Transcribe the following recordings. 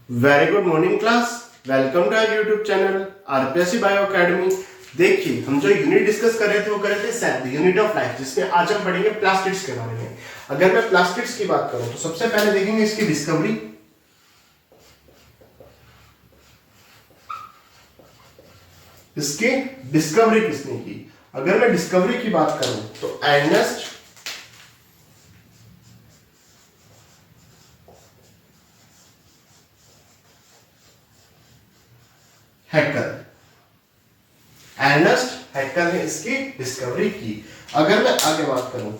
Very good morning class. Welcome to our YouTube channel RPSC bio academy. देखिए, हम जो unit discuss कर रहे थे वो कर रहे थे सेवन यूनिट ऑफ लाइफ, जिसमें आज हम पढ़ेंगे प्लास्टिड्स के बारे में। अगर मैं प्लास्टिड्स की बात करूं तो सबसे पहले देखेंगे इसकी डिस्कवरी। इसकी डिस्कवरी किसने की? अगर मैं डिस्कवरी की बात करूं तो अर्नेस्ट हैकर। अर्नेस्ट हैकर ने इसकी डिस्कवरी की। अगर मैं आगे बात करूं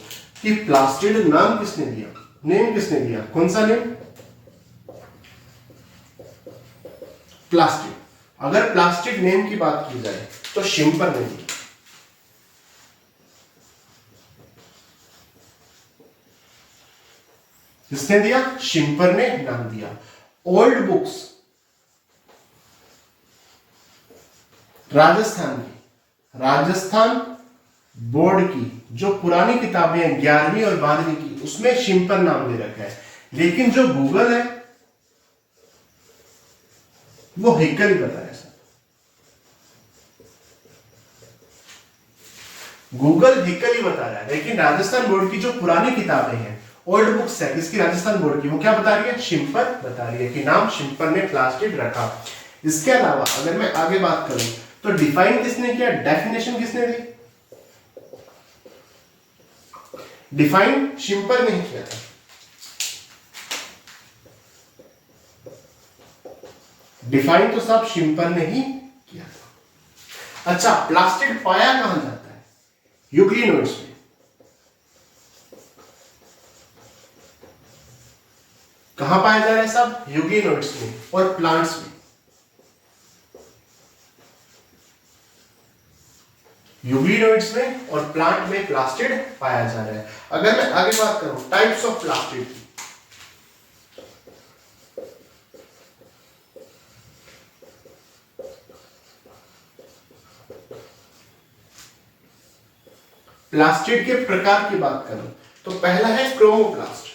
कि प्लास्टिड नाम किसने दिया, नेम किसने दिया, कौन सा नेम? प्लास्टिड। अगर प्लास्टिड नेम की बात की जाए तो शिम्पर ने दी। किसने दिया? शिम्पर ने नाम दिया। ओल्ड बुक्स राजस्थान की, राजस्थान बोर्ड की जो पुरानी किताबें हैं 11वीं और 12वीं की, उसमें शिम्पर नाम दे रखा है। लेकिन जो गूगल है वो हैकर ही बताया सर। गूगल हैकर ही बता रहा है, लेकिन राजस्थान बोर्ड की जो पुरानी किताबें हैं, ओल्ड बुक्स है इसकी राजस्थान बोर्ड की, वो क्या बता रही है? शिम्पर बता रही है कि नाम शिम्पर ने प्लास्टिड रखा। इसके अलावा अगर मैं आगे बात करूं तो डिफाइन किसने किया, डेफिनेशन किसने दी? डिफाइन शिम्पर ने किया था। डिफाइन तो सब शिम्पर ने ही किया था। अच्छा, प्लास्टिड पाया कहां जाता है? यूग्लिनोइड्स में। कहां पाया जा रहा है सब? यूग्लिनोइड्स में और प्लांट्स में। यूग्लिनोइड्स में और प्लांट में प्लास्टिड पाया जा रहा है। अगर मैं आगे बात करूं टाइप्स ऑफ प्लास्टिड की, प्लास्टिड के प्रकार की बात करूं तो पहला है क्रोमोप्लास्ट।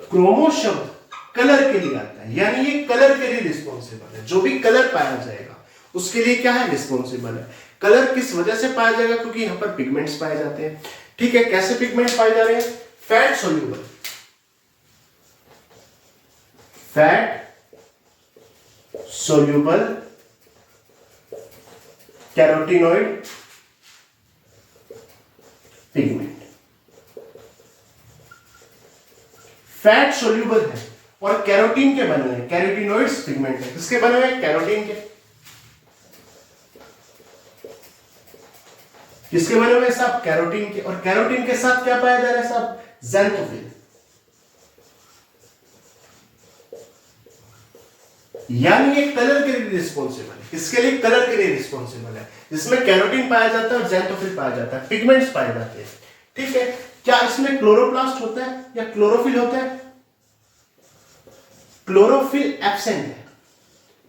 क्रोमो शब्द कलर के लिए आता है, यानी ये कलर के लिए रिस्पॉन्सिबल है। जो भी कलर पाया जाएगा उसके लिए क्या है? रिस्पॉन्सिबल है। कलर किस वजह से पाया जाएगा? क्योंकि यहां पर पिगमेंट्स पाए जाते हैं। ठीक है, कैसे पिगमेंट पाए जा रहे हैं? Fat soluble, fat soluble carotenoid pigment. Fat soluble है और कैरोटीन के बने हुए हैं, कैरोटीनॉइड्स पिगमेंट है। किसके बने हुए हैं? कैरोटीन के। किसके बने हुए हैं साहब? कैरोटीन के। और कैरोटीन के साथ क्या पाया जा रहा है साहब? ज़ैंथोफिल। यानी ये कलर के लिए रिस्पॉन्सिबल है। किसके लिए? कलर के लिए रिस्पॉन्सिबल है, जिसमें कैरोटीन पाया जाता है और ज़ैंथोफिल पाया जाता है, पिगमेंट्स पाए जाते हैं। ठीक है, क्या इसमें क्लोरोप्लास्ट होता है या क्लोरोफिल होता है? क्लोरोफिल एब्सेंट है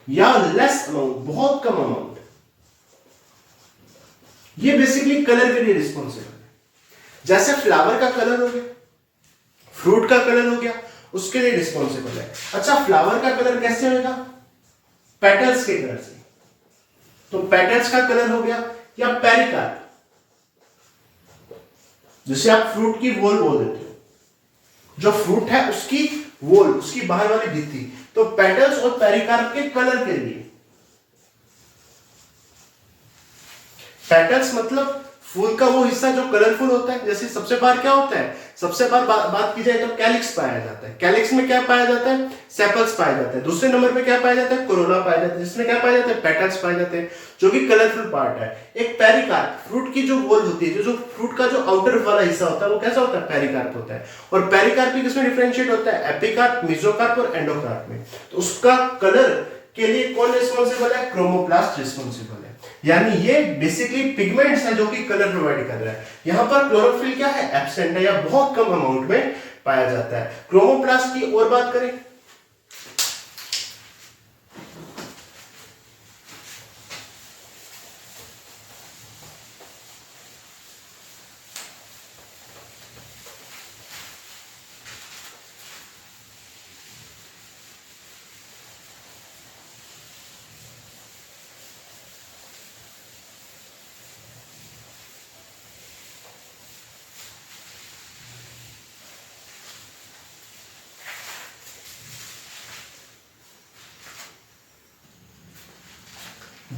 या लेस अमाउंट, बहुत कम अमाउंट। ये बेसिकली कलर के लिए रिस्पॉन्सिबल है। जैसे फ्लावर का कलर हो गया, फ्रूट का कलर हो गया, उसके लिए रिस्पॉन्सिबल है। अच्छा, फ्लावर का कलर कैसे होगा? पेटल्स के कलर से। तो पेटल्स का कलर हो गया, या पेरिकार्प, जिसे आप फ्रूट की वोल बोल देते हो, जो फ्रूट है उसकी वोल, उसकी बाहर वाली भित्ति। तो पेटल्स और पेरिकार्प के कलर के लिए। पेटल्स मतलब फूल का वो हिस्सा जो कलरफुल होता है। जैसे सबसे बार क्या होता है? सबसे बार बात की जाए तो कैलिक्स पाया जाता है। कैलिक्स में क्या पाया जाता है? सेपल्स पाया जाता है। दूसरे नंबर पे क्या पाया जाता है? कोरोना पाया जाता है, जिसमें क्या पाया जाता है? पेटल्स पाए जाते हैं, जो कि कलरफुल पार्ट है। एक पेरिकार्प, फ्रूट की जो वोल होती है, जो फ्रूट का जो आउटर वाला हिस्सा होता है, वो कैसा होता है? पेरिकार्प होता है। और पेरिकार्प भी किसमें डिफरेंशिएट होता है? एपिकार्प, मेसोकार्प और एंडोकार्प में। तो उसका कलर के लिए कौन रिस्पॉन्सिबल है? क्रोमोप्लास्ट रिस्पॉन्सिबल है। यानी ये बेसिकली पिगमेंट्स है जो कि कलर प्रोवाइड कर रहा है। यहां पर क्लोरोफिल क्या है? एब्सेंट है या बहुत कम अमाउंट में पाया जाता है। क्रोमोप्लास्ट की और बात करें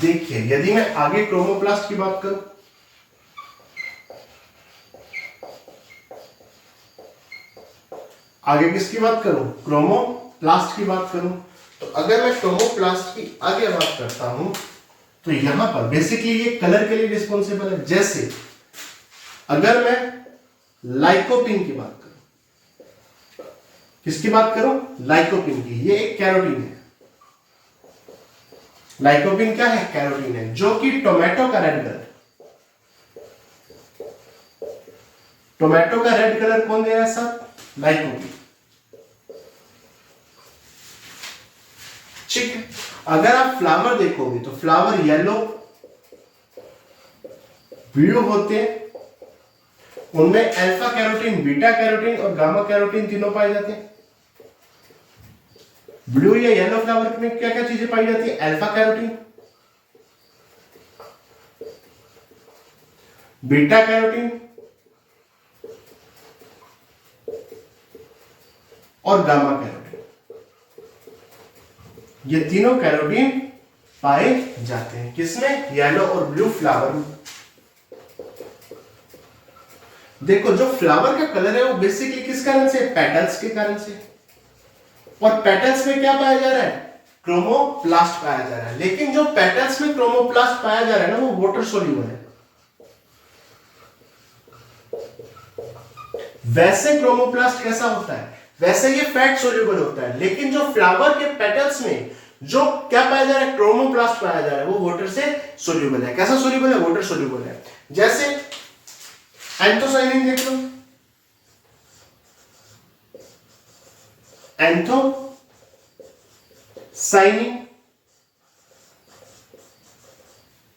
देखिए यदि मैं आगे क्रोमोप्लास्ट की बात करूं, आगे किसकी बात करूं, क्रोमोप्लास्ट की बात करूं, तो अगर मैं क्रोमोप्लास्ट की आगे बात करता हूं तो यहां पर बेसिकली ये कलर के लिए रिस्पॉन्सिबल है। जैसे अगर मैं लाइकोपिन की बात करूं, किसकी बात करूं, लाइकोपिन की, ये एक कैरोटीन है। लाइकोपिन क्या है, कैरोटीन है, जो कि टोमेटो का रेड कलर, टोमेटो का रेड कलर कौन दे रहा है सर, लाइकोपिन। ठीक है, अगर आप फ्लावर देखोगे तो फ्लावर येलो, ब्लू होते हैं, उनमें अल्फा कैरोटीन, बीटा कैरोटीन और गामा कैरोटीन तीनों पाए जाते हैं। ब्लू या येलो फ्लावर में क्या क्या चीजें पाई जाती है, अल्फा कैरोटीन, बीटा कैरोटीन और गामा कैरोटीन। ये तीनों कैरोटीन पाए जाते हैं किसमें, येलो और ब्लू फ्लावर में। देखो जो फ्लावर का कलर है वो बेसिकली किस कारण से, पेटल्स के कारण से, और पेटल्स में क्या पाया जा रहा है, क्रोमोप्लास्ट पाया जा रहा है। लेकिन जो पेटल्स में क्रोमोप्लास्ट पाया जा रहा है ना, वो वाटर सोल्यूबल है। वैसे क्रोमोप्लास्ट कैसा होता है, वैसे ये फैट सोल्यूबल होता है। लेकिन जो फ्लावर के पेटल्स में जो क्या पाया जा रहा है, क्रोमोप्लास्ट पाया जा रहा है, वो वाटर से सोल्यूबल है। कैसा सोल्यूबल है, वाटर सोल्यूबल है। जैसे एंथोसाइनिन देख लो, एंथोसाइनिन,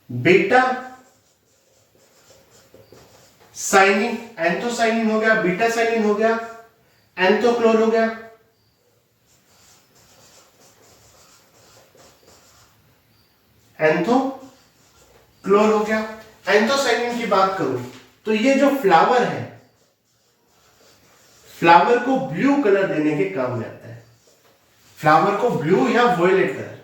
बीटा साइनिन, एंथोसाइनिन हो गया, बीटा साइनिन हो गया, एंथोक्लोर हो गया, एंथोक्लोर हो गया। एंथोसाइनिन की बात करूं तो ये जो फ्लावर है, फ्लावर को ब्लू कलर देने के काम में आता है। फ्लावर को ब्लू या वॉयलेट कलर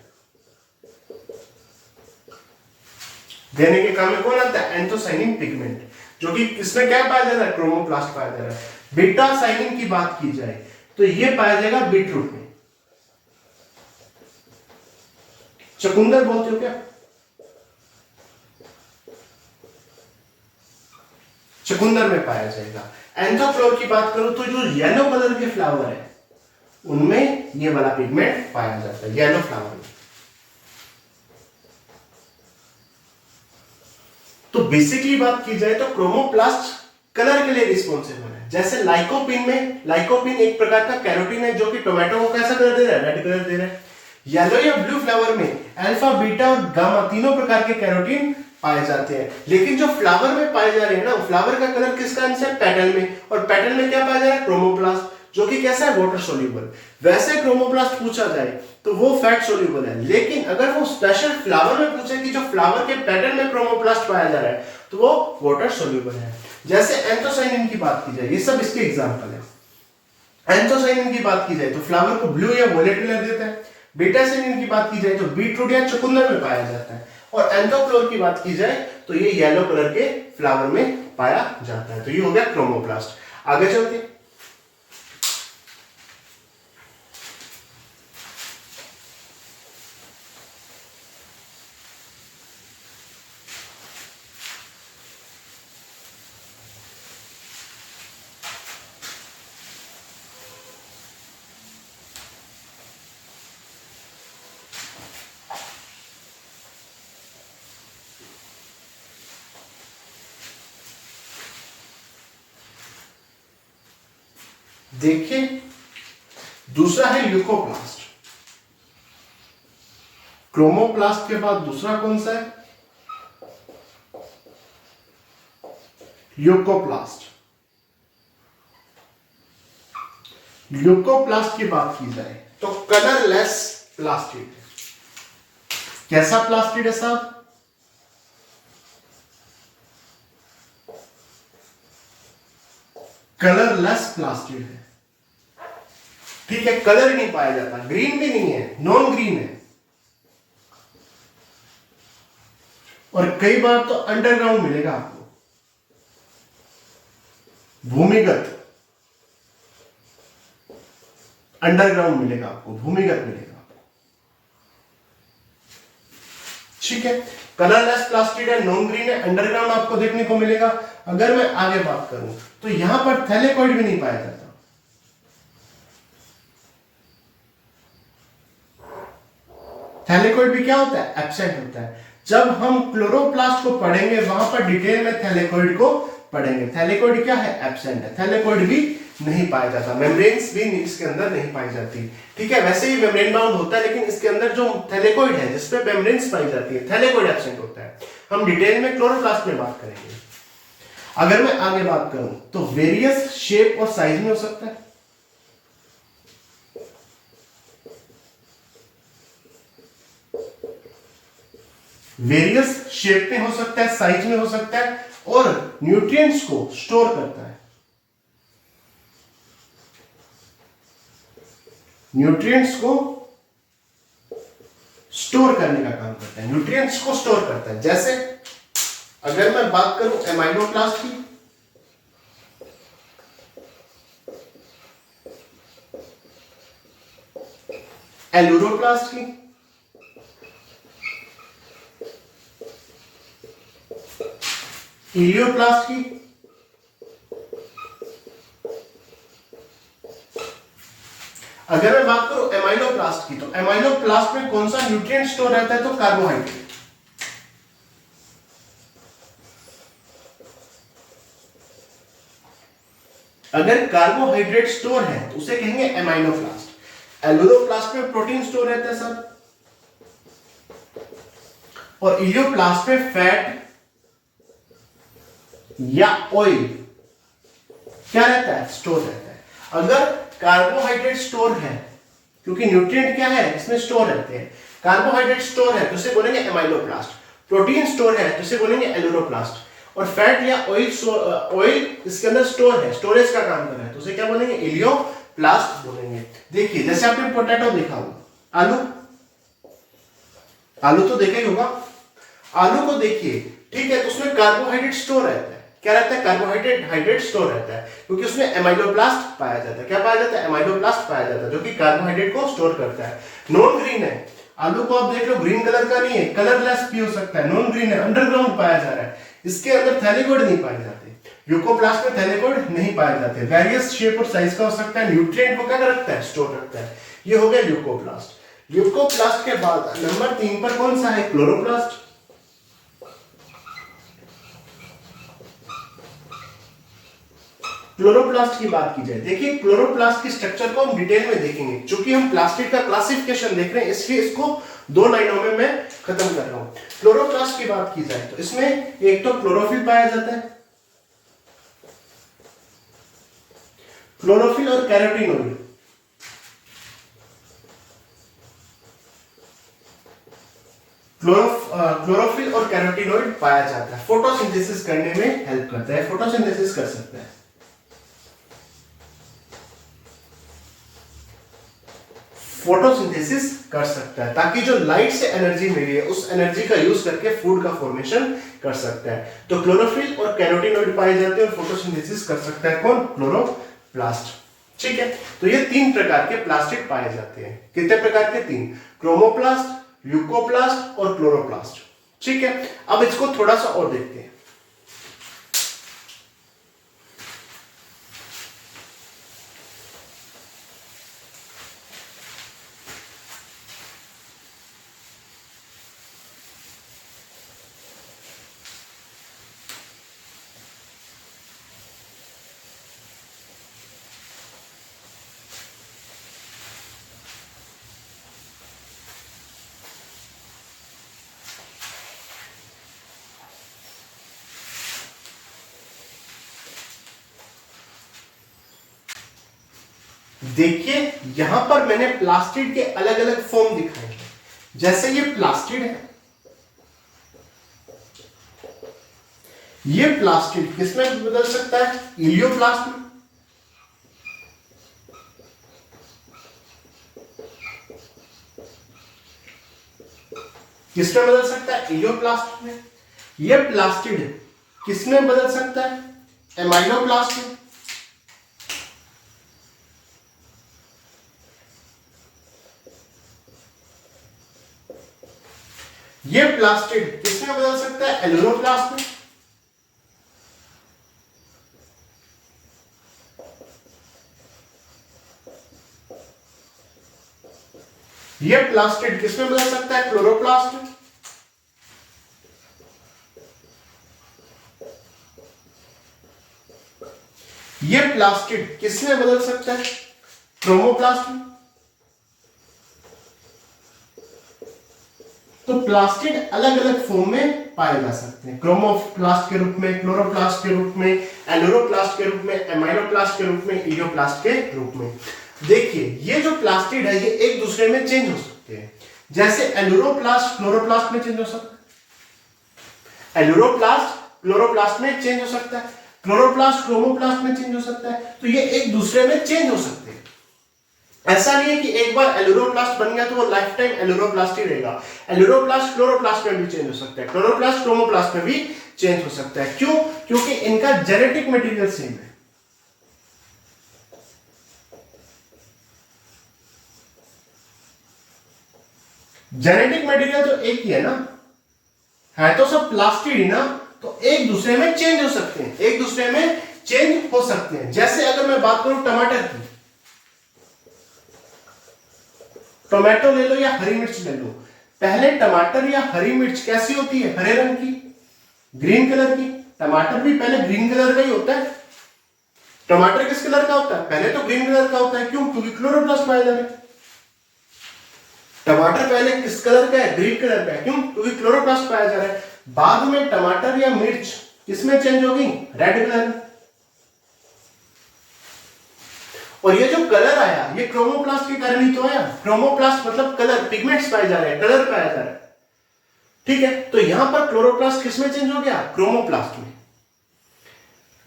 देने के काम में कौन आता है, एंथोसाइनिन पिगमेंट, जो कि इसमें क्या पाया जा रहा है, क्रोमोप्लास्ट पाया जा रहा है। बीटा साइनिन की बात की जाए तो ये पाया जाएगा बीटरूट में। चकुंदर बोलते हो क्या, चकुंदर में पाया जाएगा। एंथोक्लोर की बात करूं तो जो येलो कलर के फ्लावर है उनमें ये वाला पिगमेंट पाया जाता है, येलो फ्लावर में। तो बेसिकली बात की जाए तो क्रोमोप्लास्ट कलर के लिए रिस्पॉन्सिबल है। जैसे लाइकोपिन में, लाइकोपिन एक प्रकार का कैरोटीन है जो कि टोमेटो को कैसा कलर दे रहा है, रेड कलर दे रहा है। येलो या ब्लू फ्लावर में अल्फा, बीटा और गामा तीनों प्रकार के कैरोटीन पाए जाते हैं। लेकिन जो फ्लावर में पाए जा रहे हैं ना, फ्लावर का कलर किस कारण से, पेटल में, और पेटल में क्या पाया जा रहा है, क्रोमोप्लास्ट, जो कि कैसा है, वाटर सोल्यूबल। वैसे क्रोमोप्लास्ट पूछा जाए तो वो फैट सोल्यूबल है। लेकिन अगर वो स्पेशल फ्लावर में पूछे कि जो फ्लावर के पेटल में क्रोमोप्लास्ट पाया जा रहा है तो वो वाटर सोल्यूबल है। जैसे एंथोसाइनिन की बात की जाए, ये सब इसके एग्जांपल है। एंथोसाइनिन की बात की जाए तो फ्लावर को ब्लू या वॉयलेट कलर देता है। बीटा साइनिन की बात की जाए तो बीटरूट या चुकंदर में पाया जाता है। और एंथोक्लोर की बात की जाए तो ये येलो कलर के फ्लावर में पाया जाता है। तो ये हो गया क्रोमोप्लास्ट। आगे चलते हैं। देखिए दूसरा है ल्यूकोप्लास्ट। क्रोमोप्लास्ट के बाद दूसरा कौन सा है, ल्यूकोप्लास्ट। ल्यूकोप्लास्ट की बात की जाए तो कलरलेस प्लास्टिड। कैसा प्लास्टिड है साहब, कलरलेस प्लास्टिड है। ठीक है, कलर नहीं पाया जाता, ग्रीन भी नहीं है, नॉन ग्रीन है। और कई बार तो अंडरग्राउंड मिलेगा आपको, भूमिगत, अंडरग्राउंड मिलेगा आपको, भूमिगत मिलेगा आपको। ठीक है, कलरलेस प्लास्टिड है, नॉन ग्रीन है, अंडरग्राउंड आपको देखने को मिलेगा। अगर मैं आगे बात करूं तो यहां पर थैलेकॉइड भी नहीं पाया जाता। थैलेकॉइड भी क्या होता है, एब्सेंट होता है। जब हम क्लोरोप्लास्ट को पढ़ेंगे वहां पर डिटेल में थैलेकॉइड को पढ़ेंगे। थैलेकॉइड क्या है, एब्सेंट है, थैलेकॉइड भी नहीं पाया जाता, मेम्ब्रेन्स भी इसके अंदर नहीं पाई जाती। ठीक है, वैसे ही मेम्ब्रेन बाउंड होता है, लेकिन इसके अंदर जो थैलेकॉइड है जिसपे मेम्ब्रेन्स पाई जाती है, थैलेकॉइड एब्सेंट होता है। हम डिटेल में क्लोरोप्लास्ट में बात करेंगे। अगर मैं आगे बात करूं तो वेरियस शेप और साइज में हो सकता है, वेरियस शेप में हो सकता है, साइज में हो सकता है, और न्यूट्रिएंट्स को स्टोर करता है, न्यूट्रिएंट्स को स्टोर करने का काम करता है, न्यूट्रिएंट्स को स्टोर करता है। जैसे अगर मैं बात करूं एमाइलोप्लास्ट की, एलुरोप्लास्ट की, इलियोप्लास्ट की, अगर मैं बात करूं एमाइलोप्लास्ट की, तो एमाइलोप्लास्ट में कौन सा न्यूट्रिएंट स्टोर रहता है, तो कार्बोहाइड्रेट। अगर कार्बोहाइड्रेट स्टोर है तो उसे कहेंगे एमाइलोप्लास्ट। एलुरोप्लास्ट में प्रोटीन स्टोर रहता है सर, और इलियोप्लास्ट में फैट या ऑयल क्या रहता है, स्टोर रहता है। अगर कार्बोहाइड्रेट स्टोर है, क्योंकि न्यूट्रिएंट क्या है इसमें स्टोर रहते हैं, कार्बोहाइड्रेट स्टोर है तो इसे बोलेंगे एमाइलोप्लास्ट, प्रोटीन स्टोर है तो इसे बोलेंगे एलुरोप्लास्ट, और फैट या ऑयल इसके अंदर स्टोर है, स्टोरेज का काम कर रहा है तो उसे क्या बोलेंगे, इलियोप्लास्ट बोलेंगे। देखिए जैसे आपने पोटैटो देखा होगा, आलू, आलू तो देखा ही होगा, आलू को देखिए, ठीक है, तो उसमें कार्बोहाइड्रेट स्टोर रहता है, क्या रहता है, कार्बोहाइड्रेट स्टोर रहता है, क्योंकि उसमें एमाइलोप्लास्ट पाया जाता है। क्या पाया जाता है, एमाइलोप्लास्ट पाया जाता है, जो कि कार्बोहाइड्रेट को स्टोर करता है। नॉन ग्रीन है, आलू को आप देख लो ग्रीन कलर का नहीं है, कलरलेस भी हो सकता है, नॉन ग्रीन है, अंडरग्राउंड पाया जा रहा है, इसके अंदर थैलेकॉइड नहीं पाए जाते, ल्यूकोप्लास्ट में थैलेकॉइड नहीं पाए जाते, वेरियस शेप और साइज का हो सकता है, न्यूट्रिएंट को क्या रखता है, स्टोर रखता है। ये हो गया ल्यूकोप्लास्ट। ल्यूकोप्लास्ट के बाद नंबर 3 पर कौन सा है, क्लोरोप्लास्ट। क्लोरोप्लास्ट की बात की जाए, देखिए क्लोरोप्लास्ट की स्ट्रक्चर को हम डिटेल में देखेंगे, क्योंकि हम प्लास्टिड का क्लासिफिकेशन देख रहे हैं, इसलिए इसको 2 लाइनों में मैं खत्म कर रहा हूं। क्लोरोप्लास्ट की बात की जाए तो इसमें एक तो क्लोरोफिल पाया जाता है, क्लोरोफिल और कैरोटीनोइड। क्लोरोफिल और कैरोटीनोइड पाया जाता है, फोटोसिंथेसिस करने में हेल्प करता है, फोटोसिंथेसिस कर सकता है, फोटोसिंथेसिस कर सकता है, ताकि जो लाइट से एनर्जी मिली है उस एनर्जी का यूज करके फूड का फॉर्मेशन कर सकता है। तो क्लोरोफिल और कैरोटीनोइड पाए जाते हैं और फोटोसिंथेसिस कर सकता है कौन, क्लोरोप्लास्ट। ठीक है, तो ये 3 प्रकार के प्लास्टिड पाए जाते हैं। कितने प्रकार के, 3, क्रोमोप्लास्ट, ल्यूकोप्लास्ट और क्लोरोप्लास्ट। ठीक है, अब इसको थोड़ा सा और देखते हैं। देखिए यहां पर मैंने प्लास्टिड के अलग अलग फॉर्म दिखाए हैं। जैसे ये प्लास्टिड है, ये प्लास्टिड किसमें बदल सकता है, इलियोप्लास्ट में, किसमें बदल सकता है, इलियोप्लास्ट में। ये प्लास्टिड किसमें बदल सकता है? एमाइलोप्लास्ट में। ये प्लास्टिड किसमें बदल सकता है? एलुरोप्लास्ट में। ये प्लास्टिड किसमें बदल सकता है? क्लोरोप्लास्ट में। ये प्लास्टिड किसमें बदल सकता है? क्रोमोप्लास्ट में। तो प्लास्टिड अलग अलग फॉर्म में पाए जा सकते हैं, क्रोमोप्लास्ट के रूप में, क्लोरोप्लास्ट के रूप में, एलुरोप्लास्ट के रूप में, एमाइलोप्लास्ट के रूप में, इडियोप्लास्ट के रूप में। देखिए ये जो प्लास्टिड है ये एक दूसरे में चेंज हो सकते हैं। जैसे एलुरोप्लास्ट क्लोरोप्लास्ट में चेंज हो सकता है, एलुरोप्लास्ट क्लोरोप्लास्ट में चेंज हो सकता है, क्लोरोप्लास्ट क्रोमोप्लास्ट में चेंज हो सकता है। तो ये एक दूसरे में चेंज हो सकते हैं। ऐसा नहीं है कि एक बार एलुरोप्लास्ट बन गया तो वो लाइफ टाइम एलुरोप्लास्ट ही रहेगा। एलुरोप्लास्ट क्लोरोप्लास्ट में भी चेंज हो सकता है, क्लोरोप्लास्ट क्रोमोप्लास्ट में भी चेंज हो सकता है। क्यों? क्योंकि इनका जेनेटिक मटेरियल सेम है। जेनेटिक मटेरियल तो एक ही है ना, है तो सब प्लास्टिड ही ना, तो एक दूसरे में चेंज हो सकते हैं, एक दूसरे में चेंज हो सकते हैं। जैसे अगर मैं बात करूं टमाटर की, टोमेटो ले लो या हरी मिर्च ले लो, पहले टमाटर या हरी मिर्च कैसी होती है? हरे रंग की, ग्रीन कलर की। टमाटर भी पहले ग्रीन कलर का ही होता है। टमाटर किस कलर का होता है? पहले तो ग्रीन कलर का होता है। क्यों? क्योंकि क्लोरोप्लास्ट पाया जा रहा है। टमाटर पहले किस कलर का है? ग्रीन कलर का है। क्यों? क्योंकि क्लोरोप्लास्ट पाया जा रहा है। बाद में टमाटर या मिर्च किसमें चेंज होगी? रेड कलर में। और ये जो कलर आया ये क्रोमोप्लास्ट के कारण ही तो आया। क्रोमोप्लास्ट मतलब कलर, पिगमेंट्स पाए जा रहे हैं, कलर पाया जा रहा है। ठीक है, तो यहां पर क्लोरोप्लास्ट किसमें चेंज हो गया? क्रोमोप्लास्ट में।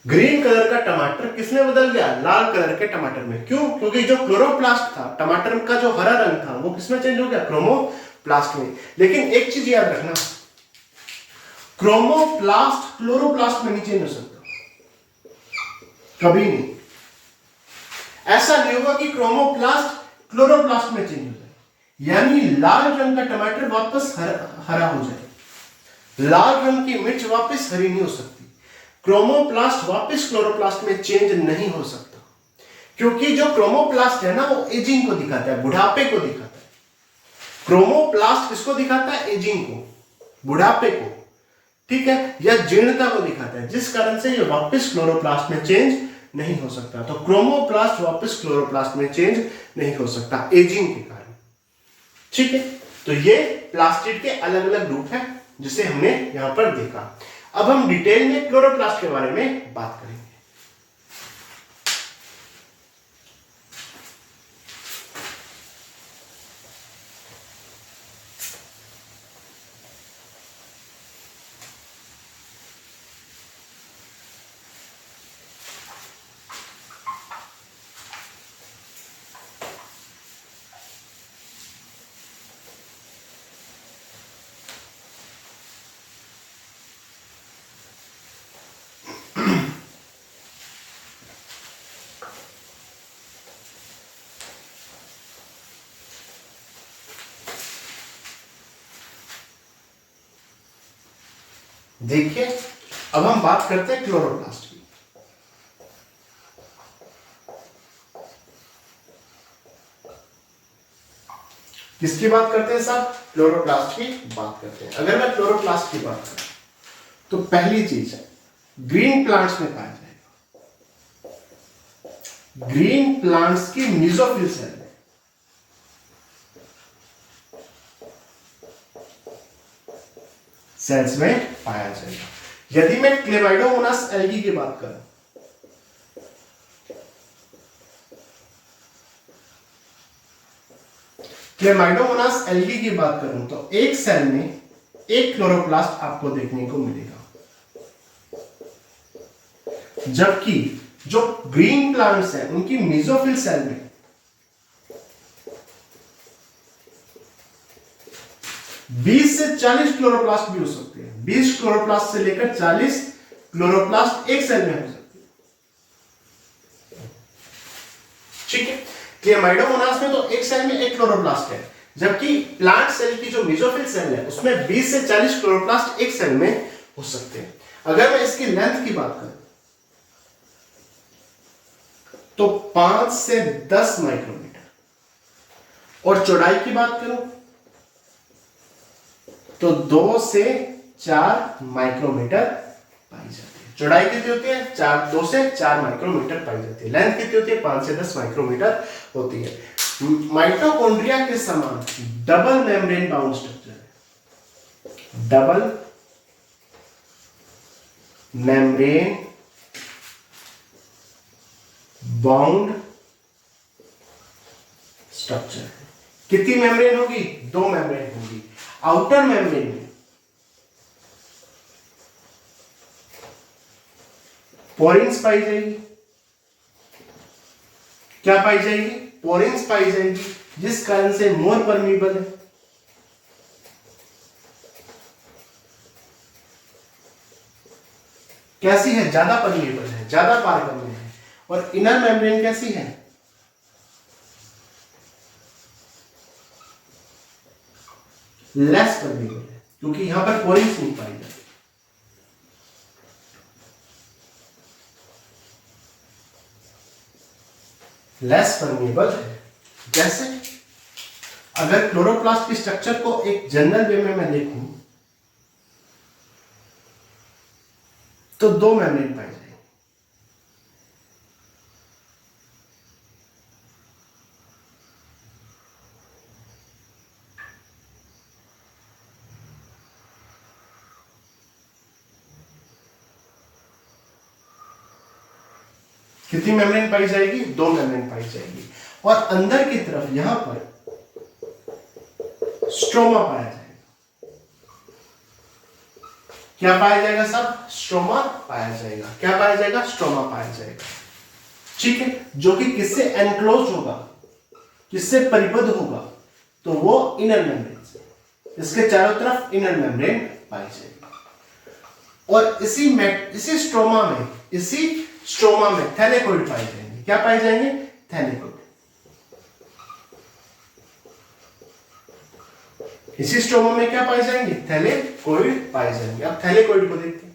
ग्रीन कलर का टमाटर किसमें बदल गया? लाल कलर के टमाटर में। क्यों? क्योंकि जो क्लोरोप्लास्ट था, टमाटर का जो हरा रंग था, वो किसमें चेंज हो गया? क्रोमोप्लास्ट में। लेकिन एक चीज याद रखना, क्रोमोप्लास्ट क्लोरोप्लास्ट में नहीं चेंज हो सकता, कभी नहीं। ऐसा नहीं होगा कि क्रोमोप्लास्ट क्लोरोप्लास्ट में चेंज हो जाए, यानी लाल रंग का टमाटर वापस हरा हो जाए, लाल रंग की मिर्च वापस हरी नहीं हो सकती। क्रोमोप्लास्ट वापस क्लोरोप्लास्ट में चेंज नहीं हो सकता, क्योंकि जो क्रोमोप्लास्ट है ना वो एजिंग को दिखाता है, बुढ़ापे को दिखाता है। क्रोमोप्लास्ट किसको दिखाता है? एजिंग को, बुढ़ापे को, ठीक है, या जीर्णता को दिखाता है, जिस कारण से ये वापस क्लोरोप्लास्ट में चेंज नहीं हो सकता। तो क्रोमोप्लास्ट वापस क्लोरोप्लास्ट में चेंज नहीं हो सकता, एजिंग के कारण। ठीक है, तो ये प्लास्टिड के अलग अलग रूप हैं जिसे हमने यहां पर देखा। अब हम डिटेल में क्लोरोप्लास्ट के बारे में बात करेंगे। देखिए, अब हम बात करते हैं क्लोरोप्लास्ट की। किसकी बात करते हैं साहब? क्लोरोप्लास्ट की बात करते हैं। अगर मैं क्लोरोप्लास्ट की बात करूं तो पहली चीज है, ग्रीन प्लांट्स में पाया जाएगा। ग्रीन प्लांट्स की मेसोफिल सेल में, सेल्स में पाया जाएगा। यदि मैं क्लेमाइडोमोनास एल्गी की बात करूं, क्लेमाइडोमोनास एल्गी की बात करूं तो एक सेल में एक क्लोरोप्लास्ट आपको देखने को मिलेगा, जबकि जो ग्रीन प्लांट्स हैं उनकी मेसोफिल सेल में 20 से 40 क्लोरोप्लास्ट भी हो सकते हैं। 20 क्लोरोप्लास्ट से लेकर 40 क्लोरोप्लास्ट एक सेल में हो सकती है। ठीक है, क्लेमाइडोमोनास में तो एक सेल में एक क्लोरोप्लास्ट है, जबकि प्लांट सेल की जो मेसोफिल सेल है उसमें 20 से 40 क्लोरोप्लास्ट एक सेल में हो सकते हैं। अगर मैं इसकी लेंथ की बात करूं तो 5 से 10 माइक्रोमीटर, और चौड़ाई की बात करूं तो 2 से 4 माइक्रोमीटर पाई जाती है। चौड़ाई कितनी होती है? 2 से 4 माइक्रोमीटर पाई जाती है। लेंथ कितनी होती है? 5 से 10 माइक्रोमीटर होती है। माइटोकॉन्ड्रिया के समान डबल मेम्ब्रेन बाउंड स्ट्रक्चर है। Double membrane bound structure. कितनी मेम्ब्रेन होगी? 2 मेम्ब्रेन होगी। आउटर मेम्ब्रेन में पोरिन्स पाई जाएगी। क्या पाई जाएगी? पोरिन्स पाई जाएगी, जिस कारण से मोर परमीबल है। कैसी है? ज्यादा परमीबल है, ज्यादा पारगम्य है। और इनर मेम्ब्रेन कैसी है? लेस परमीबल है, क्योंकि यहां पर पोरिन्स नहीं पाई जाती। लेस परमीबल है। जैसे अगर क्लोरोप्लास्ट की स्ट्रक्चर को एक जनरल वे में मैं देखूं तो 2 मेम्ब्रेन पाई जाएगी। कितनी मेम्ब्रेन पाई जाएगी? 2 मेम्ब्रेन पाई जाएगी। और अंदर की तरफ यहां पर स्ट्रोमा पाया जाएगा। क्या पाया जाएगा सब? स्ट्रोमा पाया जाएगा। क्या पाया जाएगा? स्ट्रोमा पाया जाएगा। ठीक है, जो कि किससे एनक्लोज होगा, किससे परिबद्ध होगा? तो वो इनर मेम्ब्रेन से। इसके चारों तरफ इनर मेम्ब्रेन पाई जाएगी। और इसी स्ट्रोमा में थैलेकोइड पाए जाएंगे। क्या पाए जाएंगे? थैलेकोइड। इसी स्ट्रोमा में क्या पाए जाएंगे? थैलेकोइड पाए जाएंगे। अब थैलेकोइड को देखते हैं।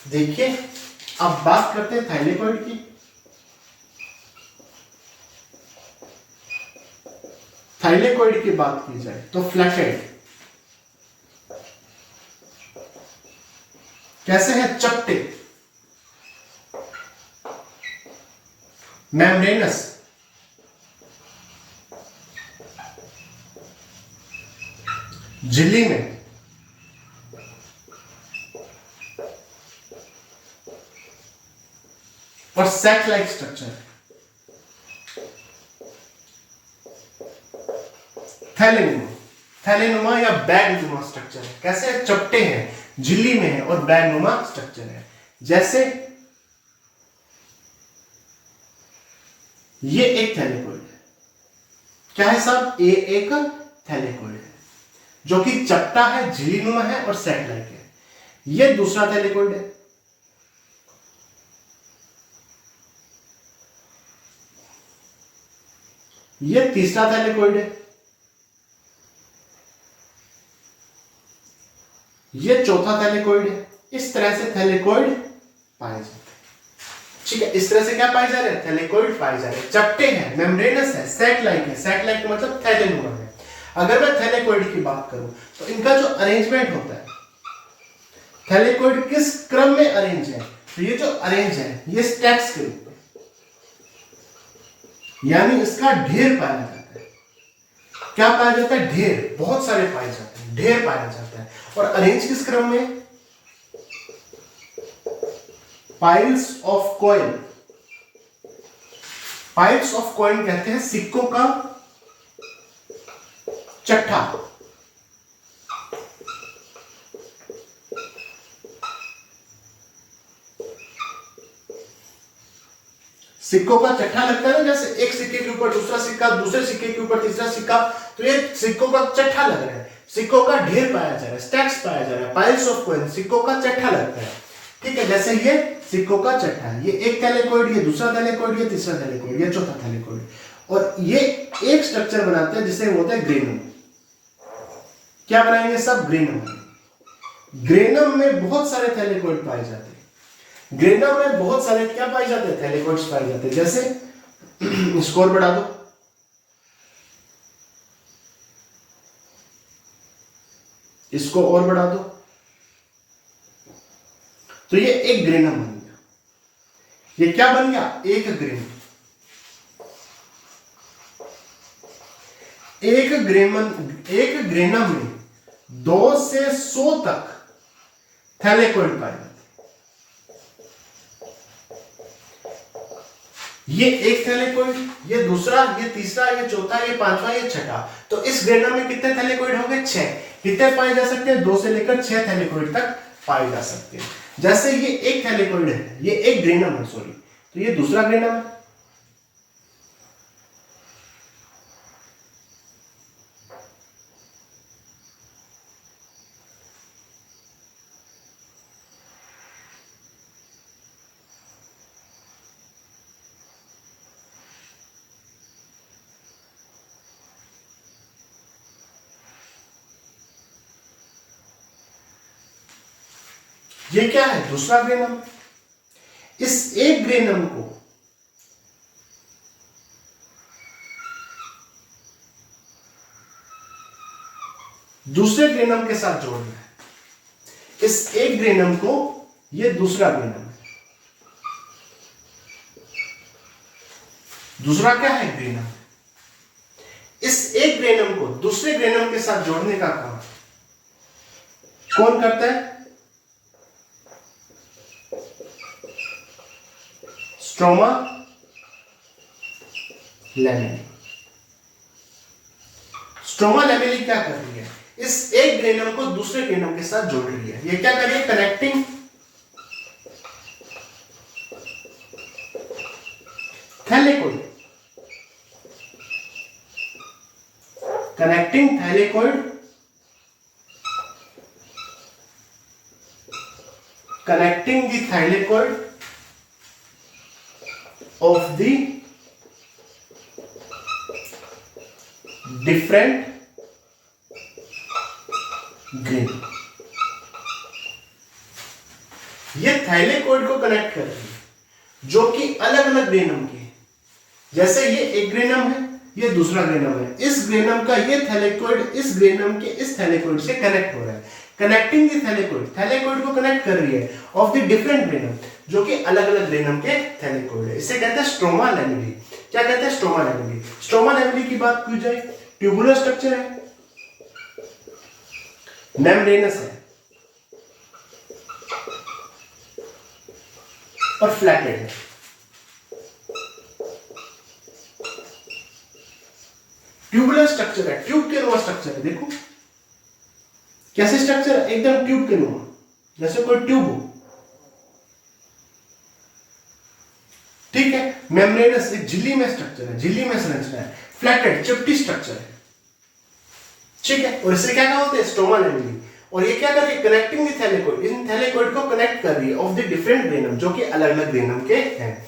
देखिए, अब बात करते हैं थाइलेकोइड की। थाइलेकोइड की बात की जाए तो फ्लैटेड। कैसे है? चपटे, मेम्ब्रेनस, झिल्ली में और सेट लाइक स्ट्रक्चर। थैलेनुमा या बैग नुमा स्ट्रक्चर है। कैसे? चपटे हैं, झिल्ली में है और बैग नुमा स्ट्रक्चर है। जैसे ये एक थैलेकोइड है। क्या है साहब? ये एक थैलेकोइड है जो कि चपटा है, झिल्ली नुमा है और सेट लाइक है। ये दूसरा थैलेकोइड है। ये तीसरा थैलेकोइड है। ये चौथा थैलेकोइड है। इस तरह से थैलेकोइड पाए जाते हैं। ठीक है, इस तरह से क्या पाए जा रहे हैं? थैलेकोइड पाए जा रहे हैं। चपटे हैं, मेम्ब्रेनस है, सेट लाइक है। सेट लाइक का मतलब थैलेनुमा है। अगर मैं थैलेकोइड की बात करूं तो इनका जो अरेंजमेंट होता है, थैलेकोइड किस क्रम में अरेंज है? तो ये जो अरेंज है ये स्टैक्स के रूप में, यानी इसका ढेर पाया जाता है। क्या पाया जाता है? ढेर, बहुत सारे पाए जाते हैं, ढेर पाया जाता है। और अरेंज किस क्रम में? Piles of coin. Piles of coin कहते हैं सिक्कों का चट्टा। सिक्कों का चट्टा लगता है ना, जैसे एक सिक्के के ऊपर दूसरा सिक्का, दूसरे सिक्के के ऊपर तीसरा सिक्का, तो ये सिक्कों का चट्टा लग रहा है, सिक्कों का ढेर पाया जा रहा है, स्टैक्स पाया जा रहा है। पाइल्स ऑफ कॉइन, सिक्कों का चट्टा लगता है। ठीक है, जैसे ये सिक्कों का चट्टा है, ये एक थैलेकॉइड, ये दूसरा थैलेकॉइड, ये तीसरा थैलेकॉइड, ये चौथा थैलेकॉइड, और ये एक स्ट्रक्चर बनाते हैं जिसे बोलते हैं ग्रेनम। क्या बनाएंगे? सब ग्रेनम। ग्रेनम में बहुत सारे थैलेकॉइड पाए जाते हैं। ग्रेनम में बहुत सारे क्या पाए जाते हैं? थैलेकॉइड्स पाए जाते हैं। जैसे स्कोर बढ़ा दो, इसको और बढ़ा दो, तो ये एक ग्रेनम बन गया। ये क्या बन गया? एक ग्रेनम। एक ग्रेनम में 2 से 100 तक थैलेकॉइड पाए जाते हैं। ये एक थैलेकॉइड, ये दूसरा, ये तीसरा, ये चौथा, ये पांचवा, ये छठा। तो इस ग्रेनम में कितने थैलेकॉइड होंगे? 6। कितने पाए जा सकते हैं? 2 से लेकर 6 थैलेकॉइड तक पाए जा सकते हैं। जैसे ये एक थैलेकॉइड है, ये एक ग्रेनम है, सॉरी, तो ये दूसरा ग्रेनम है। ये क्या है? दूसरा ग्रेनम। इस एक ग्रेनम को दूसरे ग्रेनम के साथ जोड़ना है। इस एक ग्रेनम को, ये दूसरा ग्रेनम है। दूसरा क्या है? ग्रेनम। इस एक ग्रेनम को दूसरे ग्रेनम के साथ जोड़ने का काम कौन करता है? Stroma lamellae. स्ट्रोमा लैमेली क्या कर रही है? इस एक ग्रेनम को दूसरे ग्रेनम के साथ जोड़ रही है। ये क्या कर रही है? Connecting thylakoid. Connecting thylakoid, connecting the thylakoid of the different grain. ये थाइलेकॉइड को कनेक्ट कर रही है जो कि अलग अलग ग्रेनम के, जैसे ये एक ग्रेनम है, ये दूसरा ग्रेनम है, इस ग्रेनम का ये थैलेकॉइड इस ग्रेनम के इस थैलेकॉइड से कनेक्ट हो रहा है। कनेक्टिंग द थैलेकॉइड, थैलेकॉइड को कनेक्ट कर रही है ऑफ द डिफरेंट ग्रेनम, जो कि अलग अलग ग्रेनम के थैलेकॉइड है। इसे कहते हैं स्ट्रोमा लैमेली। क्या कहते हैं? Stroma lamellae. स्ट्रोमा लैमेली की बात की जाए, ट्यूबुलर स्ट्रक्चर है, मेम्ब्रेनस है और फ्लैटेड है। ट्यूबुलर स्ट्रक्चर है, ट्यूब के नुमा स्ट्रक्चर है। देखो कैसे स्ट्रक्चर है, एकदम ट्यूब के नुमा, जैसे कोई ट्यूब हो। ठीक है। मेम्ब्रेनस एक झिल्ली में स्ट्रक्चर है, झिल्ली में संरचना है। फ्लैटेड चिपटी स्ट्रक्चर है। ठीक है। और इससे क्या कहा होता है? Stroma lamellae. और ये क्या कर रही है? Connecting the thylakoid, in thylakoid को कनेक्ट कर रही है ऑफ द डिफरेंट ग्रेनम, जो कि अलग अलग ग्रेनम के हैं।